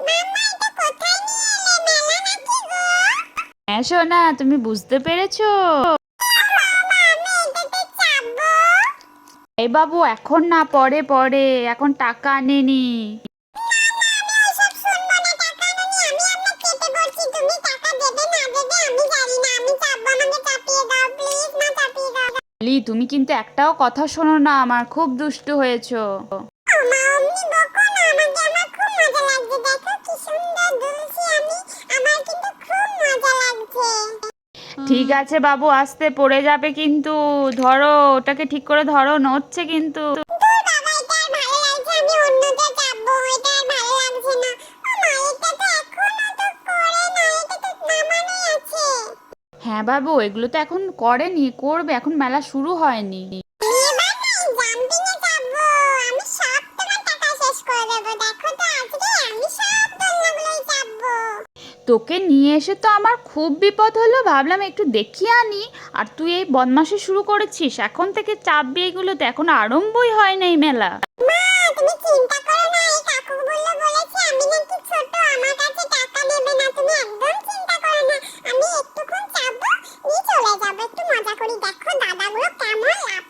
মাম্মা এটা কোথায় নিয়ে এলে, মেলা নাকি গো? হ্যাঁ সোনা, তুমি বুঝতে পেরেছো? মামা আমি এটাতে চাপবো? এই বাবু, এখন না, পরে পরে, এখন টাকা আনেনি। আমি ওইসব শুনবো না, টাকা আনোনি, আমি আপনার চেপে বলছি, তুমি টাকা দেবে না দেবে আমি জানি না, আমি চাপবো, আমাকে চাপিয়ে দাও প্লিজ, মা চাপিয়ে দাও। লি, তুমি কিন্তু একটাও কথা শোনো না আমার, খুব দুষ্টু হয়েছো। মা অমনি বকো না আমাকে, আমার খুব মজা লাগছে, দেখো কি সুন্দর দুলছি আমি, আমার কিন্তু খুব মজা লাগছে। ঠিক আছে বাবু, আস্তে, পড়ে যাবে কিন্তু। ধরো, ওটাকে ঠিক করে ধরো, নড়ছে কিন্তু। দূর বাবা, এটা আর ভালো লাগছে, আমি অন্যটা চাপবো, এটা আর ভালো লাগছে না। ও মা, এটা তো এখনো তো করে না, এটা তো নামানোই আছে। হ্যাঁ বাবু, এগুলো তো এখন করেনি, করবে, এখন মেলা শুরু হয়নি। এবার না এই জাম্পিং এ চাপবো, আমি সব তোমার টাকা শেষ করে দেবো, দেখো তো আজকে আমি সব দোলনাগুলোই চাপবো। তোকে নিয়ে এসে তো আমার খুব বিপদ হলো, ভাবলাম একটু দেখিয়ে আনি, আর তুই এই বদমাশি শুরু করেছিস। এখন থেকে চাপবি এগুলোতে, এখন আরম্ভই হয় না এই মেলা। মা তুমি চিন্তা করো না, এই কাকুগুলো বলেছে আমি নাকি ছোট, আমার কাছে টাকা দেবে না, তুমি একদম চিন্তা করো না, আমি একটুক্ষণ চাপবো, নিয়ে চলে যাবো, একটু মজা করি, দেখো দাদাগুলো কেমন লাফ